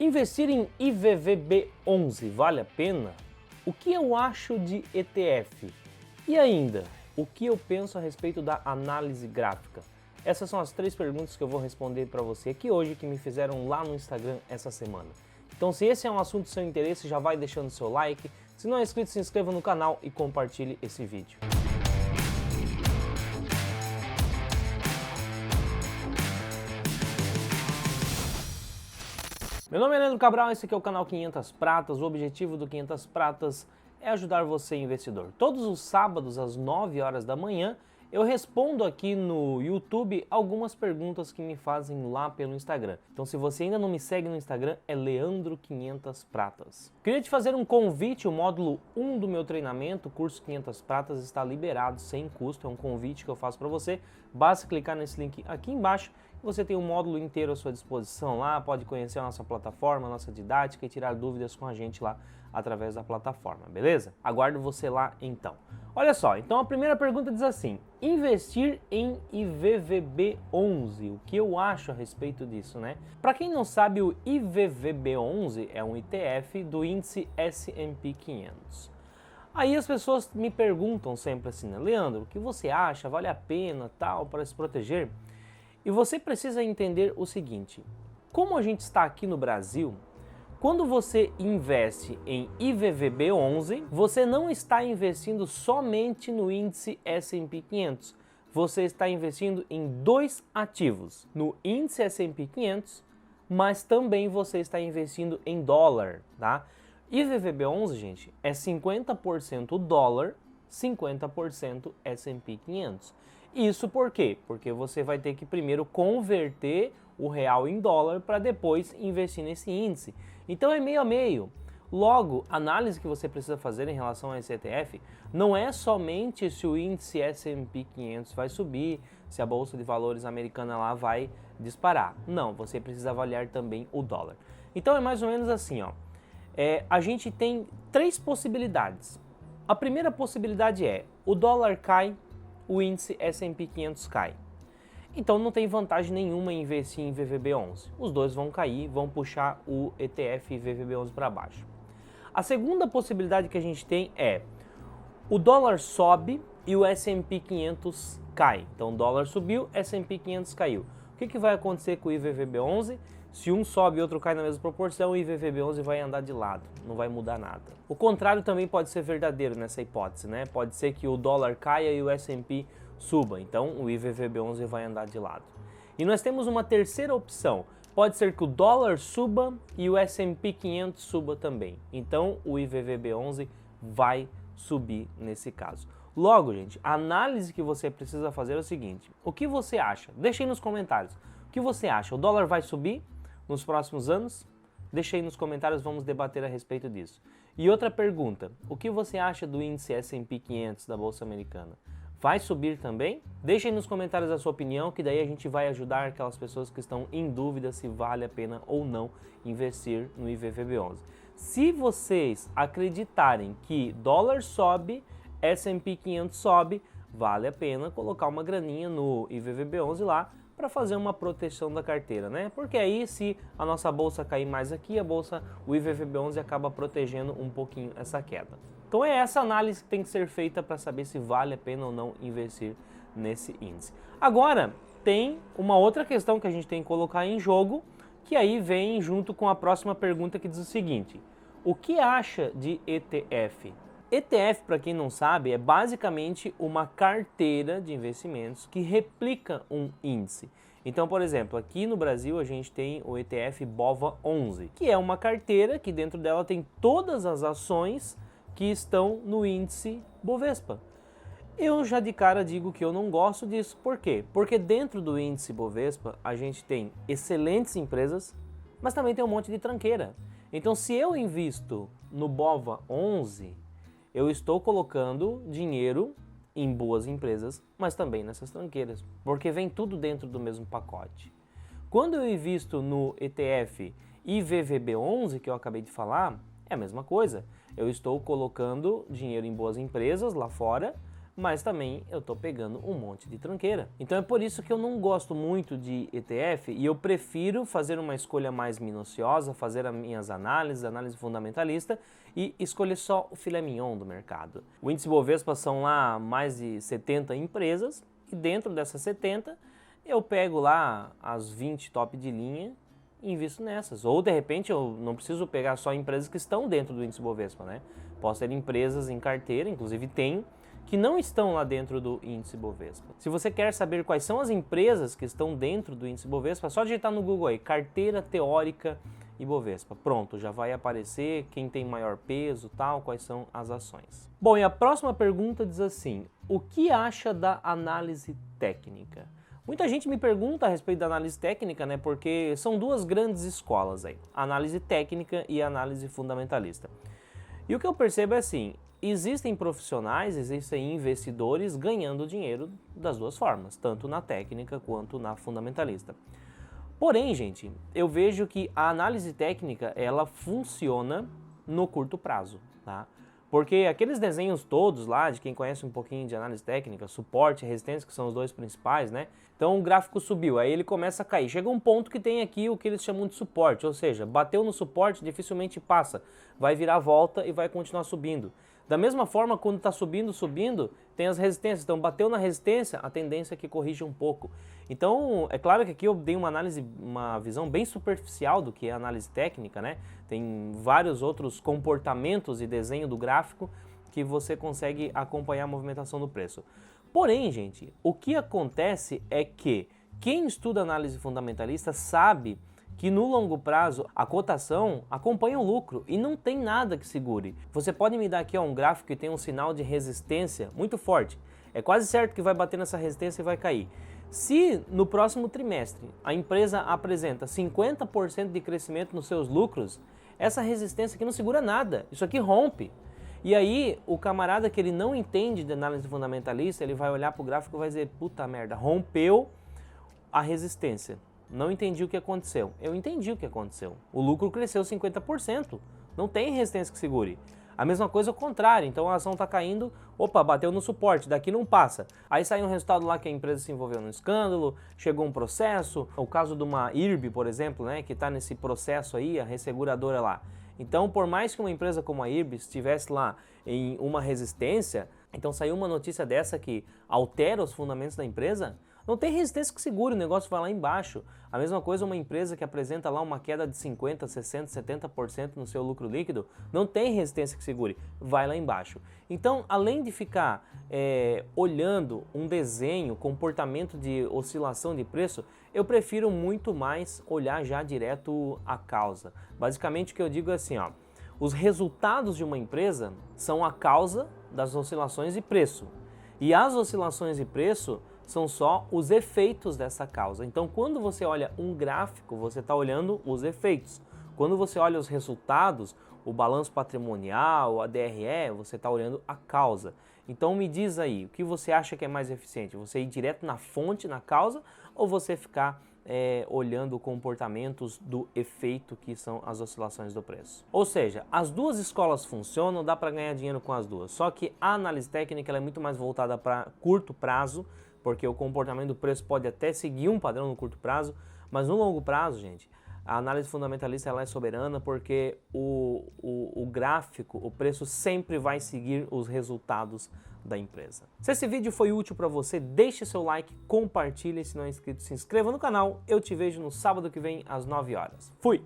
Investir em IVVB11 vale a pena? O que eu acho de ETF? E ainda, o que eu penso a respeito da análise gráfica? Essas são as 3 perguntas que eu vou responder para você aqui hoje, que me fizeram lá no Instagram essa semana. Então, se esse é um assunto de seu interesse, já vai deixando seu like. Se não é inscrito, se inscreva no canal e compartilhe esse vídeo. Meu nome é Leandro Cabral, esse aqui é o canal 500 Pratas. O objetivo do 500 Pratas é ajudar você, investidor. Todos os sábados, às 9 horas da manhã, eu respondo aqui no YouTube algumas perguntas que me fazem lá pelo Instagram. Então, se você ainda não me segue no Instagram, é Leandro 500 Pratas. Queria te fazer um convite, o módulo 1 do meu treinamento, o curso 500 Pratas, está liberado, sem custo. É um convite que eu faço para você. Basta clicar nesse link aqui embaixo. Você tem o módulo inteiro à sua disposição lá, pode conhecer a nossa plataforma, a nossa didática e tirar dúvidas com a gente lá através da plataforma, beleza? Aguardo você lá então. Olha só, então a primeira pergunta diz assim: investir em IVVB11, o que eu acho a respeito disso, né? Para quem não sabe, o IVVB11 é um ETF do índice S&P 500. Aí as pessoas me perguntam sempre assim, né? Leandro, o que você acha? Vale a pena, tal, para se proteger? E você precisa entender o seguinte: como a gente está aqui no Brasil, quando você investe em IVVB11, você não está investindo somente no índice S&P 500, você está investindo em 2 ativos, no índice S&P 500, mas também você está investindo em dólar, tá? IVVB11, gente, é 50% dólar, 50% S&P 500. Isso por quê? Porque você vai ter que primeiro converter o real em dólar para depois investir nesse índice. Então é meio a meio. Logo, a análise que você precisa fazer em relação a esse ETF não é somente se o índice S&P 500 vai subir, se a bolsa de valores americana lá vai disparar. Não, você precisa avaliar também o dólar. Então é mais ou menos assim, ó. A gente tem 3 possibilidades. A primeira possibilidade é o dólar cai, o índice S&P 500 cai. Então não tem vantagem nenhuma em investir em IVVB11. Os dois vão cair, vão puxar o ETF IVVB11 para baixo. A segunda possibilidade que a gente tem é o dólar sobe e o S&P 500 cai. Então o dólar subiu, S&P 500 caiu. O que vai acontecer com o IVVB11? Se um sobe e outro cai na mesma proporção, o IVVB11 vai andar de lado, não vai mudar nada. O contrário também pode ser verdadeiro nessa hipótese, né? Pode ser que o dólar caia e o S&P suba, então o IVVB11 vai andar de lado. E nós temos uma terceira opção, pode ser que o dólar suba e o S&P 500 suba também, então o IVVB11 vai subir nesse caso. Logo, gente, a análise que você precisa fazer é o seguinte: o que você acha? Deixa aí nos comentários. O que você acha? O dólar vai subir nos próximos anos? Deixa aí nos comentários, vamos debater a respeito disso. E outra pergunta: o que você acha do índice S&P 500 da Bolsa Americana? Vai subir também? Deixa aí nos comentários a sua opinião, que daí a gente vai ajudar aquelas pessoas que estão em dúvida se vale a pena ou não investir no IVVB11. Se vocês acreditarem que dólar sobe, S&P 500 sobe, vale a pena colocar uma graninha no IVVB11 lá para fazer uma proteção da carteira, né? Porque aí, se a nossa bolsa cair mais aqui, o IVVB11 acaba protegendo um pouquinho essa queda. Então é essa análise que tem que ser feita para saber se vale a pena ou não investir nesse índice. Agora, tem uma outra questão que a gente tem que colocar em jogo, que aí vem junto com a próxima pergunta, que diz o seguinte: o que acha de ETF? ETF, para quem não sabe, é basicamente uma carteira de investimentos que replica um índice. Então, por exemplo, aqui no Brasil a gente tem o ETF BOVA11, que é uma carteira que dentro dela tem todas as ações que estão no índice Bovespa. Eu já de cara digo que eu não gosto disso. Por quê? Porque dentro do índice Bovespa a gente tem excelentes empresas, mas também tem um monte de tranqueira. Então, se eu invisto no BOVA11, eu estou colocando dinheiro em boas empresas, mas também nessas tranqueiras, porque vem tudo dentro do mesmo pacote. Quando eu invisto no ETF IVVB11, que eu acabei de falar, é a mesma coisa. Eu estou colocando dinheiro em boas empresas lá fora, mas também eu estou pegando um monte de tranqueira. Então é por isso que eu não gosto muito de ETF e eu prefiro fazer uma escolha mais minuciosa, fazer as minhas análises, análise fundamentalista e escolher só o filé mignon do mercado. O índice Bovespa são lá mais de 70 empresas e dentro dessas 70 eu pego lá as 20 top de linha e invisto nessas. Ou de repente eu não preciso pegar só empresas que estão dentro do índice Bovespa, né? Posso ter empresas em carteira, inclusive tem, que não estão lá dentro do índice Bovespa. Se você quer saber quais são as empresas que estão dentro do índice Bovespa, é só digitar no Google aí, carteira teórica Ibovespa. Pronto, já vai aparecer quem tem maior peso, tal, quais são as ações. Bom, e a próxima pergunta diz assim: o que acha da análise técnica? Muita gente me pergunta a respeito da análise técnica, né? Porque são duas grandes escolas aí, a análise técnica e a análise fundamentalista. E o que eu percebo é assim, existem profissionais, existem investidores ganhando dinheiro das duas formas, tanto na técnica quanto na fundamentalista. Porém, gente, eu vejo que a análise técnica, ela funciona no curto prazo, tá? Porque aqueles desenhos todos lá, de quem conhece um pouquinho de análise técnica, suporte e resistência, que são os dois principais, né? Então o gráfico subiu, aí ele começa a cair. Chega um ponto que tem aqui o que eles chamam de suporte, ou seja, bateu no suporte, dificilmente passa. Vai virar volta e vai continuar subindo. Da mesma forma, quando está subindo, tem as resistências. Então, bateu na resistência, a tendência é que corrija um pouco. Então, é claro que aqui eu dei uma visão bem superficial do que é análise técnica, né? Tem vários outros comportamentos e desenho do gráfico que você consegue acompanhar a movimentação do preço. Porém, gente, o que acontece é que quem estuda análise fundamentalista sabe que no longo prazo a cotação acompanha o lucro e não tem nada que segure. Você pode me dar aqui um gráfico que tem um sinal de resistência muito forte. É quase certo que vai bater nessa resistência e vai cair. Se no próximo trimestre a empresa apresenta 50% de crescimento nos seus lucros, essa resistência aqui não segura nada, isso aqui rompe. E aí o camarada que ele não entende de análise fundamentalista, ele vai olhar para o gráfico e vai dizer, puta merda, rompeu a resistência. Não entendi o que aconteceu. Eu entendi o que aconteceu. O lucro cresceu 50%. Não tem resistência que segure. A mesma coisa ao contrário. Então a ação está caindo, opa, bateu no suporte, daqui não passa. Aí sai um resultado lá que a empresa se envolveu num escândalo, chegou um processo. O caso de uma IRB, por exemplo, né, que está nesse processo aí, a resseguradora lá. Então, por mais que uma empresa como a IRB estivesse lá em uma resistência, então saiu uma notícia dessa que altera os fundamentos da empresa, não tem resistência que segure, o negócio vai lá embaixo. A mesma coisa uma empresa que apresenta lá uma queda de 50%, 60%, 70% no seu lucro líquido, não tem resistência que segure, vai lá embaixo. Então, além de ficar olhando um desenho, comportamento de oscilação de preço, eu prefiro muito mais olhar já direto a causa. Basicamente o que eu digo é assim, ó, os resultados de uma empresa são a causa das oscilações de preço. E as oscilações de preço são só os efeitos dessa causa. Então, quando você olha um gráfico, você está olhando os efeitos. Quando você olha os resultados, o balanço patrimonial, a DRE, você está olhando a causa. Então, me diz aí, o que você acha que é mais eficiente? Você ir direto na fonte, na causa, ou você ficar olhando comportamentos do efeito que são as oscilações do preço? Ou seja, as duas escolas funcionam, dá para ganhar dinheiro com as duas. Só que a análise técnica ela é muito mais voltada para curto prazo, porque o comportamento do preço pode até seguir um padrão no curto prazo, mas no longo prazo, gente, a análise fundamentalista ela é soberana porque o gráfico, o preço sempre vai seguir os resultados da empresa. Se esse vídeo foi útil para você, deixe seu like, compartilhe, se não é inscrito, se inscreva no canal. Eu te vejo no sábado que vem às 9 horas. Fui!